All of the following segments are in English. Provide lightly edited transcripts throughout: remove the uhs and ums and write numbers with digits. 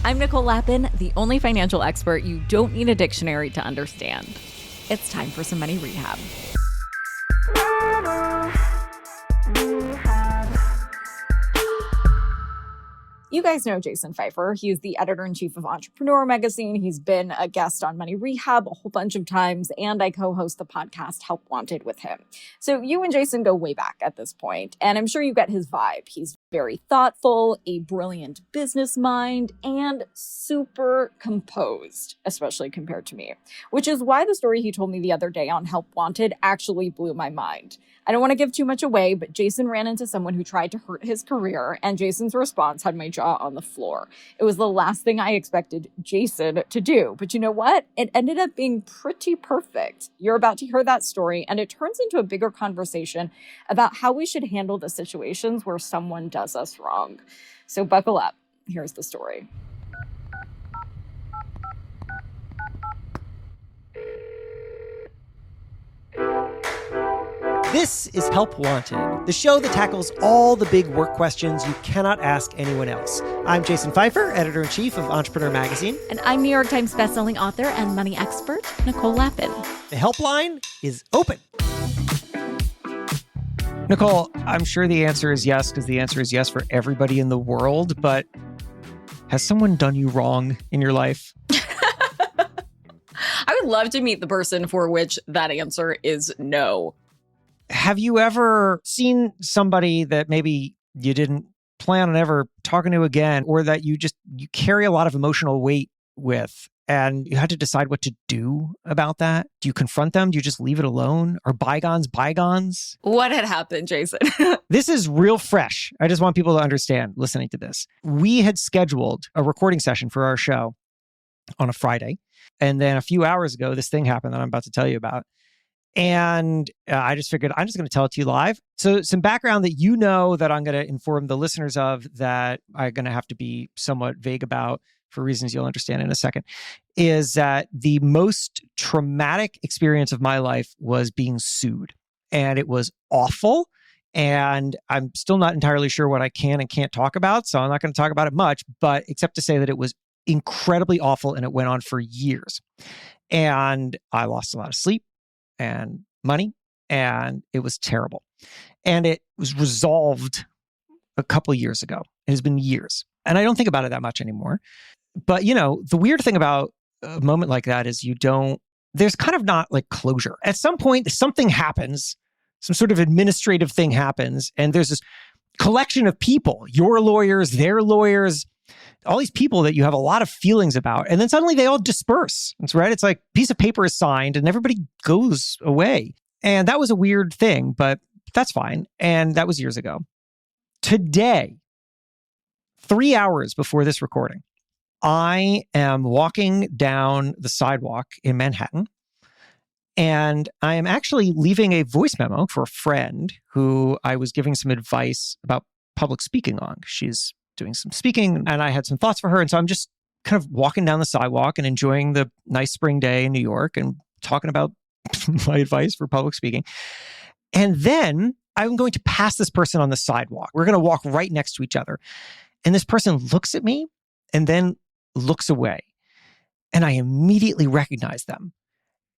I'm Nicole Lappin, the only financial expert you don't need a dictionary to understand. It's time for some money rehab. You guys know Jason Feifer. He's the editor-in-chief of Entrepreneur Magazine. He's been a guest on Money Rehab a whole bunch of times, and I co-host the podcast Help Wanted with him. So you and Jason go way back at this point, and I'm sure you get his vibe. He's very thoughtful, a brilliant business mind, and super composed, especially compared to me, which is why the story he told me the other day on Help Wanted actually blew my mind. I don't want to give too much away, but Jason ran into someone who tried to hurt his career, and Jason's response had my jaw on the floor. It was the last thing I expected Jason to do. But you know what? It ended up being pretty perfect. You're about to hear that story, and it turns into a bigger conversation about how we should handle the situations where someone does us wrong. So buckle up. Here's the story. This is Help Wanted, the show that tackles all the big work questions you cannot ask anyone else. I'm Jason Feifer, editor-in-chief of Entrepreneur Magazine. And I'm New York Times bestselling author and money expert, Nicole Lappin. The helpline is open. Nicole, I'm sure the answer is yes, because the answer is yes for everybody in the world, but has someone done you wrong in your life? I would love to meet the person for which that answer is no. Have you ever seen somebody that maybe you didn't plan on ever talking to again, or that you carry a lot of emotional weight with, and you had to decide what to do about that? Do you confront them? Do you just leave it alone? Are bygones bygones? What had happened, Jason? This is real fresh. I just want people to understand listening to this. We had scheduled a recording session for our show on a Friday. And then a few hours ago, this thing happened that I'm about to tell you about. And I just figured I'm just going to tell it to you live. So some background that you know that I'm going to inform the listeners of that I'm going to have to be somewhat vague about for reasons you'll understand in a second, is that the most traumatic experience of my life was being sued. And it was awful. And I'm still not entirely sure what I can and can't talk about. So I'm not going to talk about it much, but except to say that it was incredibly awful and it went on for years. And I lost a lot of sleep and money, and it was terrible. And it was resolved a couple of years ago. It has been years. And I don't think about it that much anymore. But, you know, the weird thing about a moment like that is there's kind of not like closure. At some point, something happens, some sort of administrative thing happens, and there's this collection of people, your lawyers, their lawyers, all these people that you have a lot of feelings about. And then suddenly they all disperse. That's right. It's like a piece of paper is signed and everybody goes away. And that was a weird thing, but that's fine. And that was years ago. Today, 3 hours before this recording, I am walking down the sidewalk in Manhattan. And I am actually leaving a voice memo for a friend who I was giving some advice about public speaking on. She's doing some speaking, and I had some thoughts for her. And so I'm just kind of walking down the sidewalk and enjoying the nice spring day in New York and talking about my advice for public speaking. And then I'm going to pass this person on the sidewalk. We're going to walk right next to each other. And this person looks at me and then looks away. And I immediately recognize them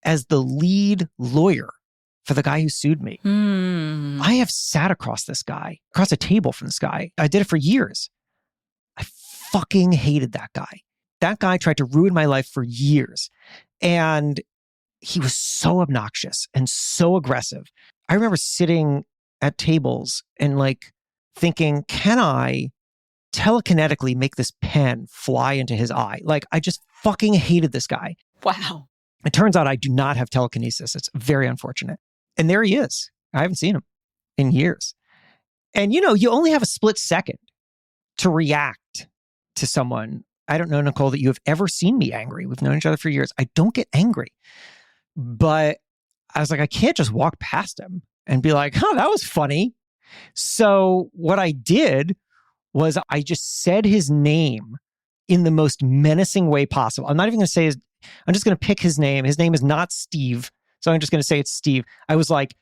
as the lead lawyer for the guy who sued me. I have sat across a table from this guy. I did it for years. I fucking hated that guy. That guy tried to ruin my life for years. And he was so obnoxious and so aggressive. I remember sitting at tables and like thinking, can I telekinetically make this pen fly into his eye? Like, I just fucking hated this guy. Wow. It turns out I do not have telekinesis. It's very unfortunate. And there he is. I haven't seen him in years. And, you know, you only have a split second to react to someone. I don't know, Nicole, that you have ever seen me angry. We've known each other for years. I don't get angry. But I was like, I can't just walk past him and be like, oh, that was funny. So what I did was I just said his name in the most menacing way possible. I'm not even going to say I'm just going to pick his name. His name is not Steve. So I'm just going to say it's Steve. I was like,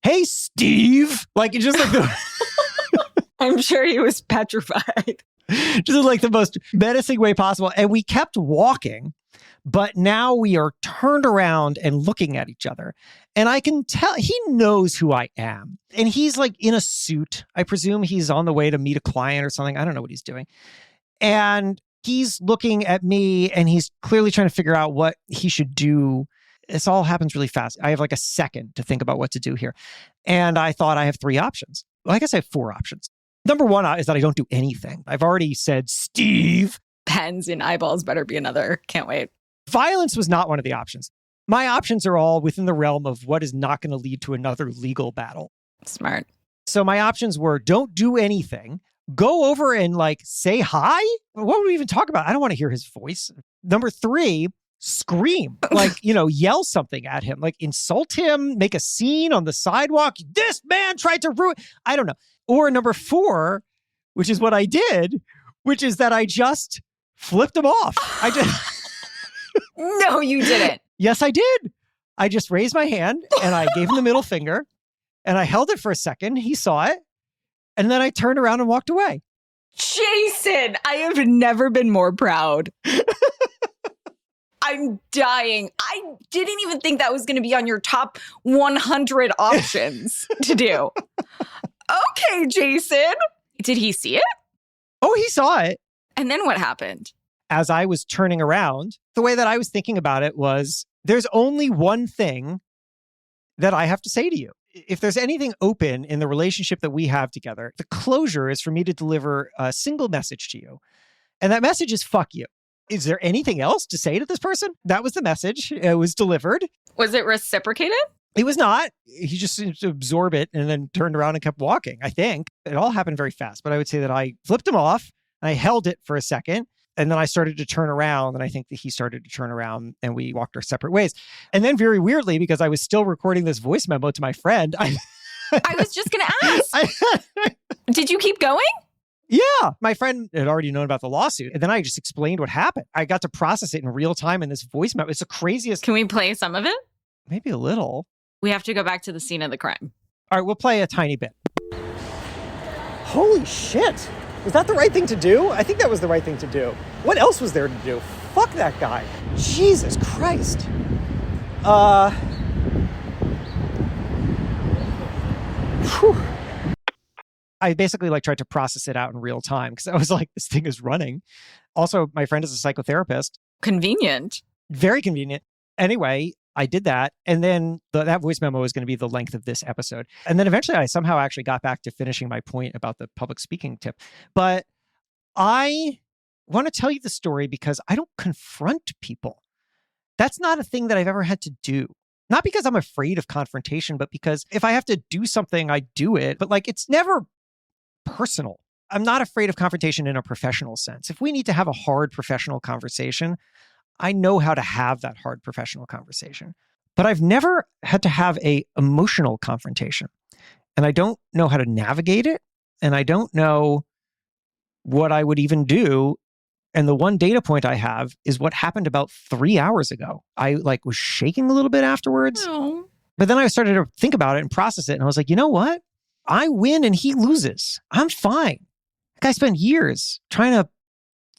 hey, Steve. Like, it's just like the... I'm sure he was petrified. Just in like the most menacing way possible. And we kept walking, but now we are turned around and looking at each other. And I can tell he knows who I am. And he's like in a suit. I presume he's on the way to meet a client or something. I don't know what he's doing. And he's looking at me and he's clearly trying to figure out what he should do. This all happens really fast. I have like a second to think about what to do here. And I thought I have 3 options. Well, I guess I have 4 options. Number 1 is that I don't do anything. I've already said, Steve. Pens in eyeballs better be another. Can't wait. Violence was not one of the options. My options are all within the realm of what is not going to lead to another legal battle. Smart. So my options were don't do anything, go over and like say hi. What would we even talk about? I don't want to hear his voice. Number 3, scream, like, yell something at him, like insult him, make a scene on the sidewalk. This man tried to ruin, I don't know. Or number 4, which is what I did, which is that I just flipped him off. No, you didn't. Yes, I did. I just raised my hand and I gave him the middle finger and I held it for a second. He saw it. And then I turned around and walked away. Jason, I have never been more proud. I'm dying. I didn't even think that was going to be on your top 100 options to do. Okay, Jason. Did he see it? Oh, he saw it. And then what happened? As I was turning around, the way that I was thinking about it was there's only one thing that I have to say to you. If there's anything open in the relationship that we have together, the closure is for me to deliver a single message to you. And that message is fuck you. Is there anything else to say to this person? That was the message. It was delivered. Was it reciprocated? It was not. He just seemed to absorb it and then turned around and kept walking, I think. It all happened very fast. But I would say that I flipped him off. I held it for a second. And then I started to turn around, and I think that he started to turn around, and we walked our separate ways. And then very weirdly, because I was still recording this voice memo to my friend, I was just going to ask. Did you keep going? Yeah. My friend had already known about the lawsuit. And then I just explained what happened. I got to process it in real time in this voice memo. It's the craziest. Can we play some of it? Maybe a little. We have to go back to the scene of the crime. All right, we'll play a tiny bit. Holy shit. Was that the right thing to do? I think that was the right thing to do. What else was there to do? Fuck that guy. Jesus Christ. Whew. I basically tried to process it out in real time because I was like, this thing is running. Also, my friend is a psychotherapist. Convenient. Very convenient. Anyway, I did that. And then that voice memo was going to be the length of this episode. And then eventually I somehow actually got back to finishing my point about the public speaking tip. But I want to tell you the story because I don't confront people. That's not a thing that I've ever had to do. Not because I'm afraid of confrontation, but because if I have to do something, I do it. But it's never personal. I'm not afraid of confrontation in a professional sense. If we need to have a hard professional conversation, I know how to have that hard professional conversation, but I've never had to have a emotional confrontation, and I don't know how to navigate it. And I don't know what I would even do. And the one data point I have is what happened about 3 hours ago. I was shaking a little bit afterwards, but then I started to think about it and process it. And I was like, you know what? I win and he loses. I'm fine. That guy spent years trying to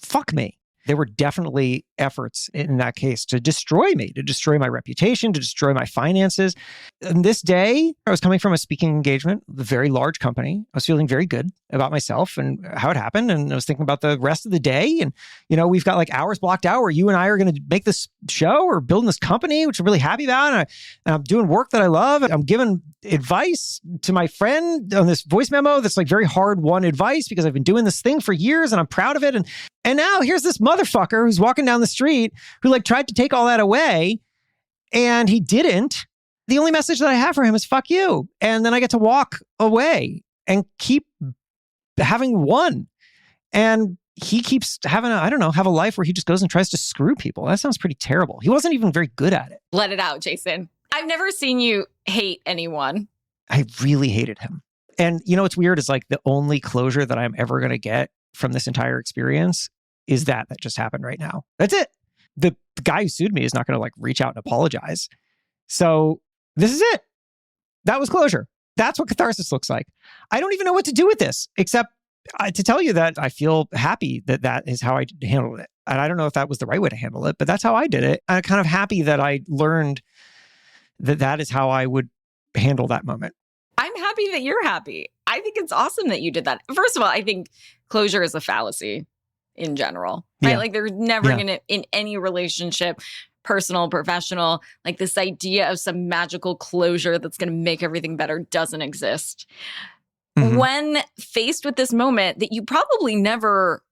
fuck me. There were definitely efforts in that case to destroy me, to destroy my reputation, to destroy my finances. And this day, I was coming from a speaking engagement with a very large company. I was feeling very good about myself and how it happened. And I was thinking about the rest of the day. And, we've got hours blocked out where you and I are going to make this show or building this company, which I'm really happy about. And I'm doing work that I love. And I'm giving advice to my friend on this voice memo that's very hard-won advice because I've been doing this thing for years and I'm proud of it. And now here's this motherfucker who's walking down the street who tried to take all that away, and he didn't. The only message that I have for him is fuck you. And then I get to walk away and keep having won. And he keeps having have a life where he just goes and tries to screw people. That sounds pretty terrible. He wasn't even very good at it. Let it out, Jason. I've never seen you hate anyone. I really hated him. And what's weird is the only closure that I'm ever going to get from this entire experience is that just happened right now. That's it. The guy who sued me is not going to reach out and apologize. So this is it. That was closure. That's what catharsis looks like. I don't even know what to do with this except To tell you that I feel happy that that is how I handled it. And I don't know if that was the right way to handle it, but that's how I did it. I'm kind of happy that I learned that that is how I would handle that moment. I'm happy that you're happy. I think it's awesome that you did that. First of all, I think closure is a fallacy in general, right? Yeah. Like there's never going to, in any relationship, personal, professional, like this idea of some magical closure that's going to make everything better doesn't exist. Mm-hmm. When faced with this moment that you probably never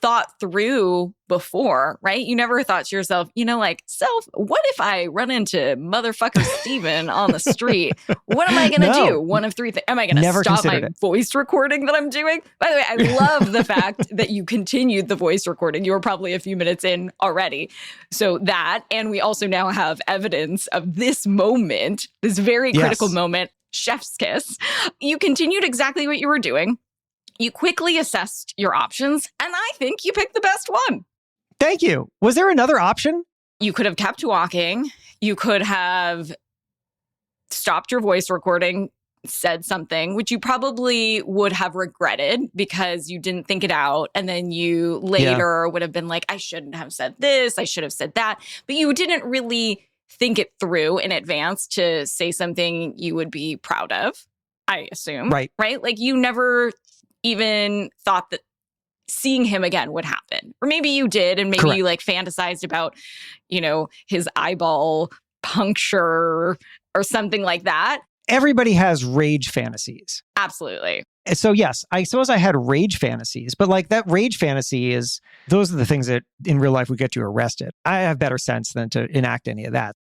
thought through before, right? You never thought to yourself, like, self, what if I run into motherfucker Steven on the street? What am I going to do? One of three things. Am I going to stop my voice recording that I'm doing? By the way, I love the fact that you continued the voice recording. You were probably a few minutes in already. So that, and we also now have evidence of this moment, this very critical moment, chef's kiss. You continued exactly what you were doing. You quickly assessed your options, and I think you picked the best one. Thank you. Was there another option? You could have kept walking. You could have stopped your voice recording, said something, which you probably would have regretted because you didn't think it out. And then you later would have been like, I shouldn't have said this. I should have said that. But you didn't really think it through in advance to say something you would be proud of, I assume. Right? Like you never even thought that seeing him again would happen. Or maybe you did, and maybe you like fantasized about, his eyeball puncture or something like that. Everybody has rage fantasies. Absolutely. So yes, I suppose I had rage fantasies, but like that rage fantasy those are the things that in real life would get you arrested. I have better sense than to enact any of that.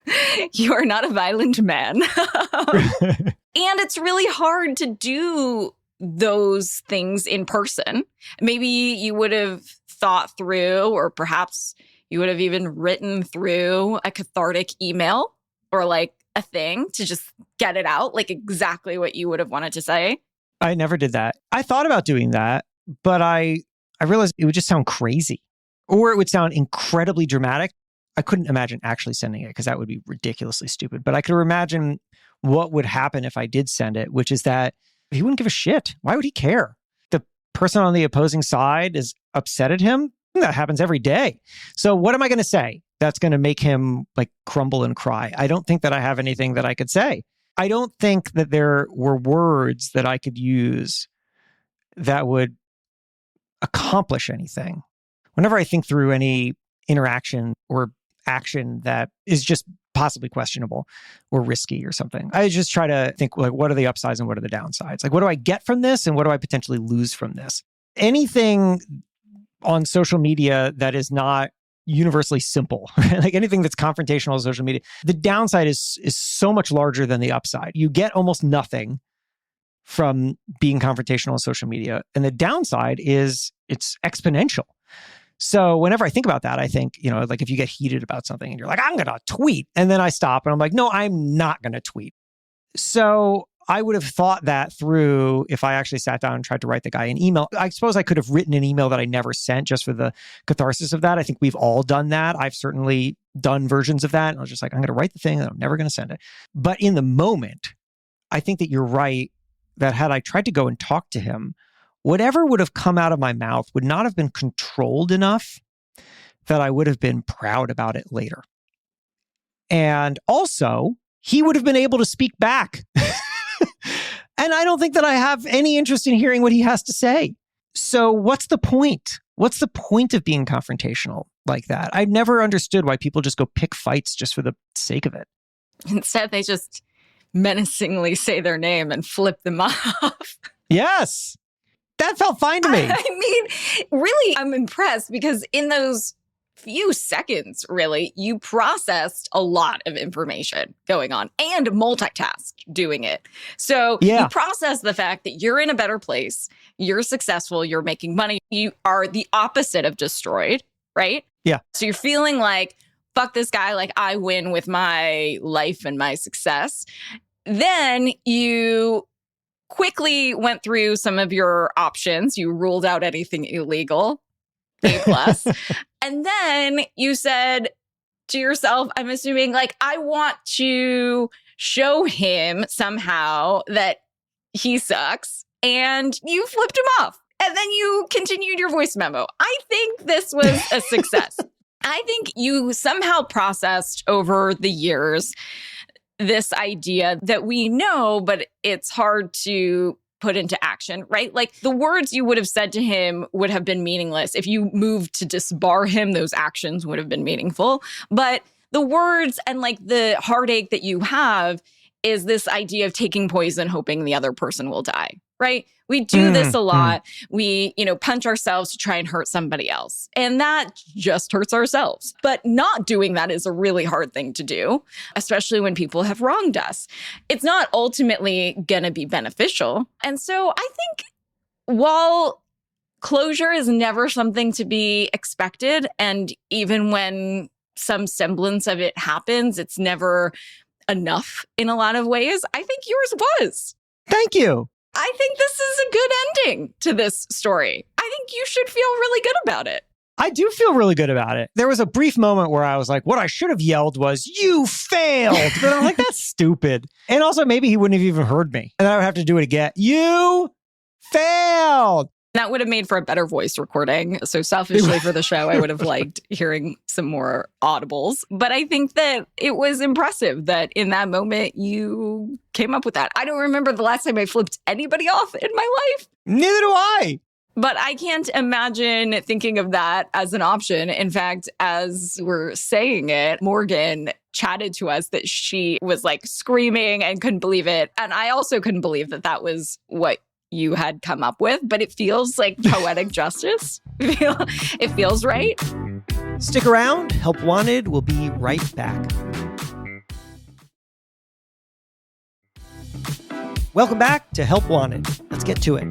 You are not a violent man. And it's really hard to do those things in person. Maybe you would have thought through, or perhaps you would have even written through a cathartic email or like a thing to just get it out, like exactly what you would have wanted to say. I never did that. I thought about doing that, but I realized it would just sound crazy, or it would sound incredibly dramatic. I couldn't imagine actually sending it because that would be ridiculously stupid. But I could imagine what would happen if I did send it, which is that he wouldn't give a shit. Why would he care? The person on the opposing side is upset at him. That happens every day. So what am I going to say that's going to make him like crumble and cry? I don't think that I have anything that I could say. I don't think that there were words that I could use that would accomplish anything. Whenever I think through any interaction or action that is just possibly questionable or risky or something, I just try to think like, what are the upsides and what are the downsides? Like, what do I get from this and what do I potentially lose from this? Anything on social media that is not universally simple, like anything that's confrontational on social media, the downside is so much larger than the upside. You get almost nothing from being confrontational on social media. And the downside is it's exponential. So whenever I think about that, I think, like if you get heated about something and you're like, I'm going to tweet. And then I stop and I'm like, no, I'm not going to tweet. So I would have thought that through if I actually sat down and tried to write the guy an email. I suppose I could have written an email that I never sent just for the catharsis of that. I think we've all done that. I've certainly done versions of that. And I was just like, I'm going to write the thing and I'm never going to send it. But in the moment, I think that you're right that had I tried to go and talk to him, whatever would have come out of my mouth would not have been controlled enough that I would have been proud about it later. And also, he would have been able to speak back. And I don't think that I have any interest in hearing what he has to say. So what's the point? What's the point of being confrontational like that? I never understood why people just go pick fights just for the sake of it. Instead, they just menacingly say their name and flip them off. Yes. That felt fine to me. I mean, really, I'm impressed because in those few seconds, really, you processed a lot of information going on and multitasked doing it. So you process the fact that you're in a better place, you're successful, you're making money, you are the opposite of destroyed, right? Yeah. So you're feeling like, fuck this guy, like I win with my life and my success. Then you quickly went through some of your options. You ruled out anything illegal, A+. And then you said to yourself, I'm assuming, like, I want to show him somehow that he sucks and you flipped him off. And then you continued your voice memo. I think this was a success. I think you somehow processed over the years this idea that we know, but it's hard to put into action, right? Like the words you would have said to him would have been meaningless. If you moved to disbar him, those actions would have been meaningful. But the words and like the heartache that you have is this idea of taking poison, hoping the other person will die, right? We do this a lot. We, punch ourselves to try and hurt somebody else. And that just hurts ourselves. But not doing that is a really hard thing to do, especially when people have wronged us. It's not ultimately going to be beneficial. And so I think while closure is never something to be expected, and even when some semblance of it happens, it's never enough in a lot of ways, I think yours was. Thank you. I think this is a good ending to this story. I think you should feel really good about it. I do feel really good about it. There was a brief moment where I was like, what I should have yelled was, you failed. But I'm like, that's stupid. And also maybe he wouldn't have even heard me. And then I would have to do it again. You failed. That would have made for a better voice recording. So selfishly for the show, I would have liked hearing some more audibles. But I think that it was impressive that in that moment you came up with that. I don't remember the last time I flipped anybody off in my life. Neither do I. But I can't imagine thinking of that as an option. In fact, as we're saying it, Morgan chatted to us that she was like screaming and couldn't believe it. And I also couldn't believe that that was what you had come up with, but it feels like poetic justice. It feels right. Stick around. Help Wanted will be right back. Welcome back to Help Wanted. Let's get to it.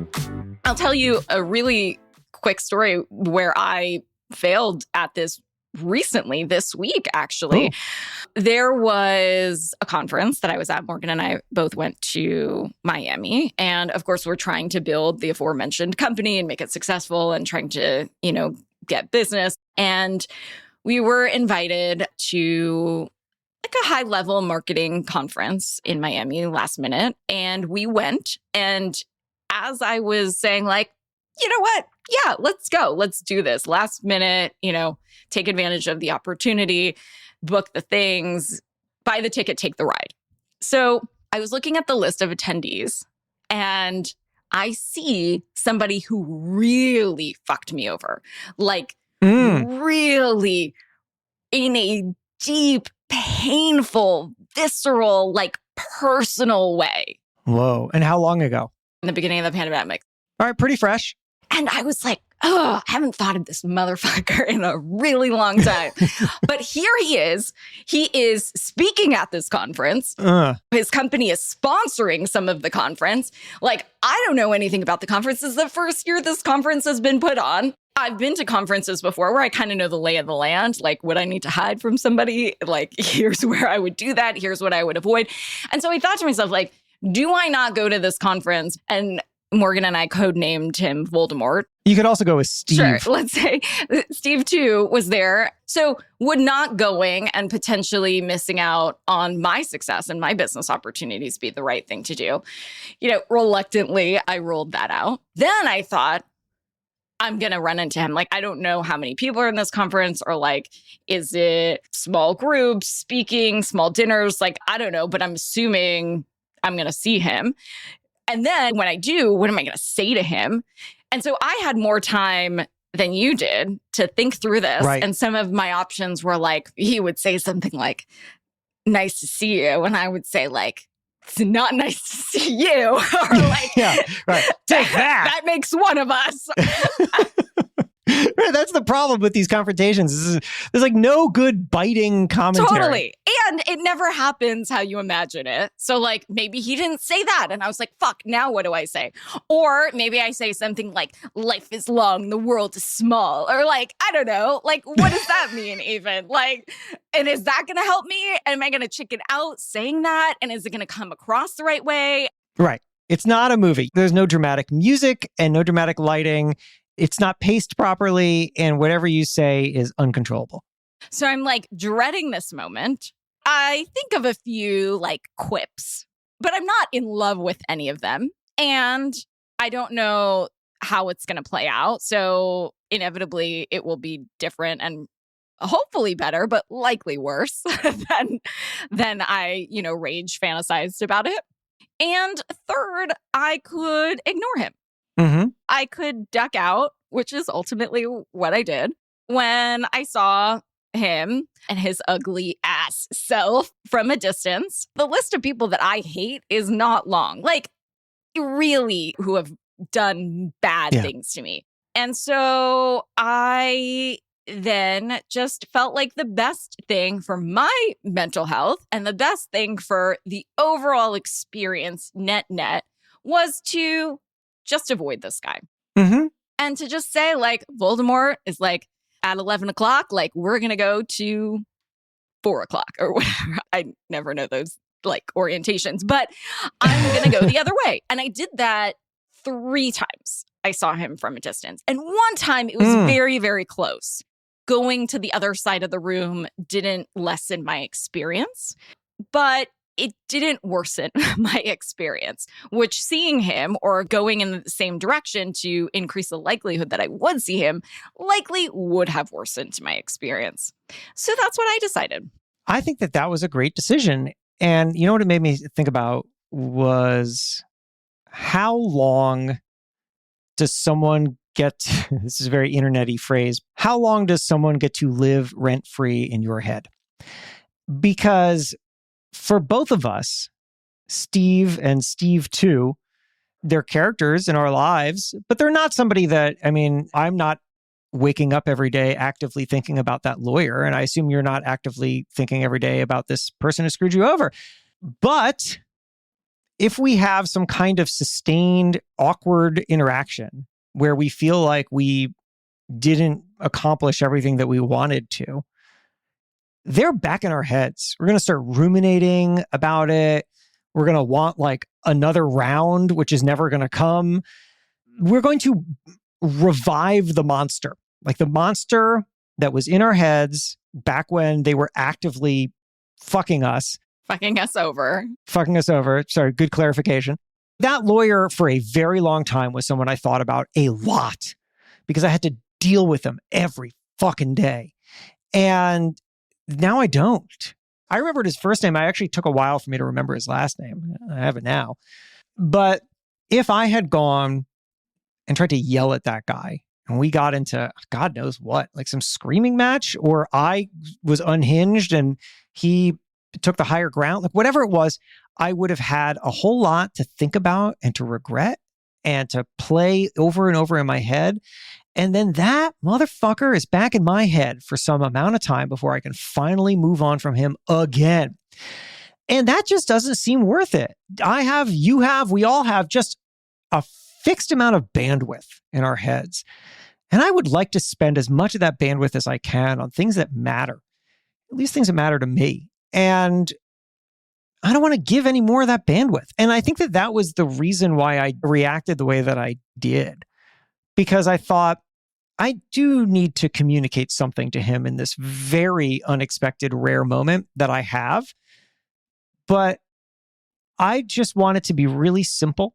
I'll tell you a really quick story where I failed at this recently, this week, actually. Oh. There was a conference that I was at. Morgan and I both went to Miami. And of course, we're trying to build the aforementioned company and make it successful and trying to, get business. And we were invited to like a high-level marketing conference in Miami last minute. And we went. And as I was saying, like, you know what? Yeah, let's go. Let's do this. Last minute, take advantage of the opportunity, book the things, buy the ticket, take the ride. So I was looking at the list of attendees and I see somebody who really fucked me over. Like really in a deep, painful, visceral, like personal way. Whoa. And how long ago? In the beginning of the pandemic. All right, pretty fresh. And I was like, oh, I haven't thought of this motherfucker in a really long time. But here he is. He is speaking at this conference. His company is sponsoring some of the conference. Like, I don't know anything about the conference. This is the first year this conference has been put on. I've been to conferences before where I kind of know the lay of the land. Like, would I need to hide from somebody? Like, here's where I would do that. Here's what I would avoid. And so I thought to myself, like, do I not go to this conference? And Morgan and I codenamed him Voldemort. You could also go with Steve. Sure. Let's say Steve, too, was there. So would not going and potentially missing out on my success and my business opportunities be the right thing to do? Reluctantly, I rolled that out. Then I thought, I'm going to run into him. Like, I don't know how many people are in this conference, or like, is it small groups, speaking, small dinners? Like, I don't know, but I'm assuming I'm going to see him. And then when I do, what am I going to say to him? And so I had more time than you did to think through this. Right. And some of my options were like, he would say something like, nice to see you. And I would say like, it's not nice to see you. Or like, yeah, right. Take that. That makes one of us. Right, that's the problem with these confrontations. There's like no good biting commentary. Totally. And it never happens how you imagine it. So like maybe he didn't say that. And I was like, fuck, now what do I say? Or maybe I say something like, life is long, the world is small. Or like, I don't know. Like, what does that mean even? Like, and is that going to help me? Am I going to chicken out saying that? And is it going to come across the right way? Right. It's not a movie. There's no dramatic music and no dramatic lighting. It's not paced properly, and whatever you say is uncontrollable. So I'm like dreading this moment. I think of a few like quips, but I'm not in love with any of them. And I don't know how it's going to play out. So inevitably it will be different and hopefully better, but likely worse than I, rage fantasized about it. And third, I could ignore him. Mm-hmm. I could duck out, which is ultimately what I did when I saw him and his ugly ass self from a distance. The list of people that I hate is not long. Like, really, who have done bad things to me. And so I then just felt like the best thing for my mental health and the best thing for the overall experience net was to just avoid this guy. Mm-hmm. And to just say, like, Voldemort is like at 11 o'clock, like, we're going to go to 4 o'clock or whatever. I never know those like orientations, but I'm going to go the other way. And I did that 3 times. I saw him from a distance. And one time it was very, very close. Going to the other side of the room didn't lessen my experience, but it didn't worsen my experience, which seeing him or going in the same direction to increase the likelihood that I would see him likely would have worsened my experience. So that's what I decided. I think that was a great decision. And you know what it made me think about was how long does someone get, this is a very internet-y phrase, how long does someone get to live rent-free in your head? Because for both of us, Steve and Steve too, they're characters in our lives, but they're not somebody that, I mean, I'm not waking up every day actively thinking about that lawyer. And I assume you're not actively thinking every day about this person who screwed you over. But if we have some kind of sustained, awkward interaction where we feel like we didn't accomplish everything that we wanted to, they're back in our heads. We're going to start ruminating about it. We're going to want like another round, which is never going to come. We're going to revive the monster, like the monster that was in our heads back when they were actively fucking us. Fucking us over. Sorry, good clarification. That lawyer for a very long time was someone I thought about a lot because I had to deal with him every fucking day. And now I don't. I remembered his first name. I actually took a while for me to remember his last name. I have it now. But if I had gone and tried to yell at that guy and we got into God knows what, like some screaming match, or I was unhinged and he took the higher ground, like whatever it was, I would have had a whole lot to think about and to regret and to play over and over in my head. And then that motherfucker is back in my head for some amount of time before I can finally move on from him again. And that just doesn't seem worth it. We all have just a fixed amount of bandwidth in our heads. And I would like to spend as much of that bandwidth as I can on things that matter, at least things that matter to me. And I don't want to give any more of that bandwidth. And I think that was the reason why I reacted the way that I did. Because I thought, I do need to communicate something to him in this very unexpected, rare moment that I have. But I just want it to be really simple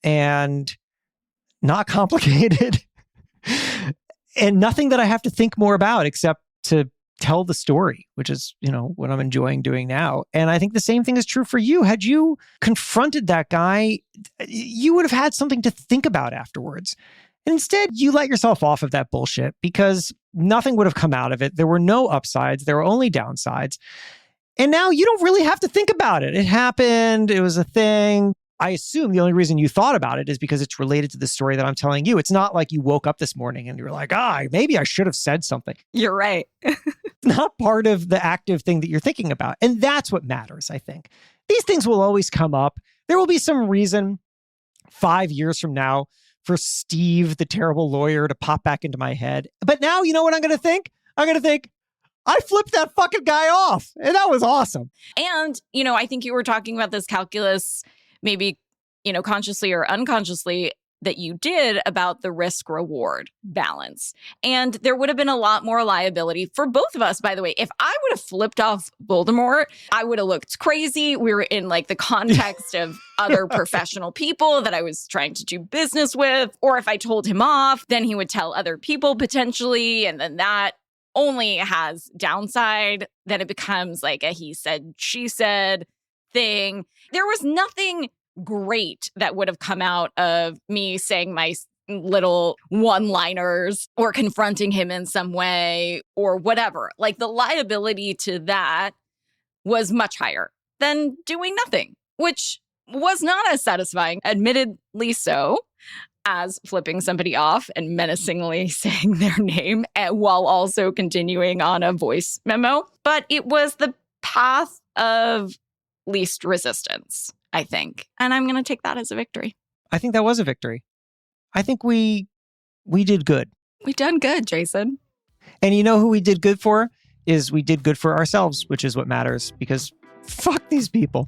and not complicated and nothing that I have to think more about except to tell the story, which is, what I'm enjoying doing now. And I think the same thing is true for you. Had you confronted that guy, you would have had something to think about afterwards. And instead, you let yourself off of that bullshit because nothing would have come out of it. There were no upsides. There were only downsides. And now you don't really have to think about it. It happened. It was a thing. I assume the only reason you thought about it is because it's related to the story that I'm telling you. It's not like you woke up this morning and you're like, maybe I should have said something. You're right. It's not part of the active thing that you're thinking about. And that's what matters, I think. These things will always come up. There will be some reason 5 years from now for Steve, the terrible lawyer, to pop back into my head. But now, you know what I'm going to think? I'm going to think, I flipped that fucking guy off. And that was awesome. And, I think you were talking about this calculus, maybe, consciously or unconsciously. that you did about the risk reward balance. And there would have been a lot more liability for both of us, by the way. If I would have flipped off Voldemort, I would have looked crazy. We were in like the context of other professional people that I was trying to do business with. Or if I told him off, then he would tell other people potentially. And then that only has downside. Then it becomes like a he said, she said thing. There was nothing great that would have come out of me saying my little one-liners or confronting him in some way or whatever. Like the liability to that was much higher than doing nothing, which was not as satisfying, admittedly so, as flipping somebody off and menacingly saying their name while also continuing on a voice memo. But it was the path of least resistance, I think. And I'm going to take that as a victory. I think that was a victory. I think we did good. We done good, Jason. And you know who we did good for? Is we did good for ourselves, which is what matters, because fuck these people.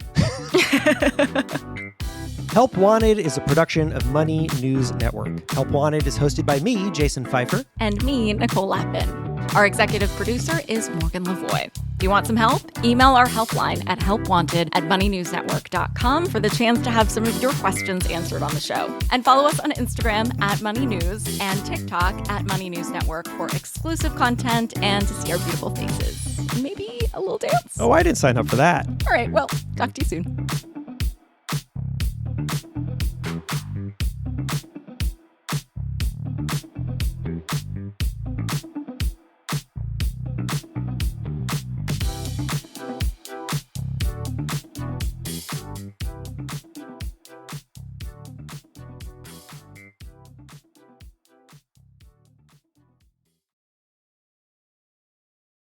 Help Wanted is a production of Money News Network. Help Wanted is hosted by me, Jason Feifer. And me, Nicole Lappin. Our executive producer is Morgan Lavoie. If you want some help, email our helpline at helpwanted@moneynewsnetwork.com for the chance to have some of your questions answered on the show. And follow us on Instagram at Money News and TikTok at Money News Network for exclusive content and to see our beautiful faces. Maybe a little dance. Oh, I didn't sign up for that. All right, well, talk to you soon.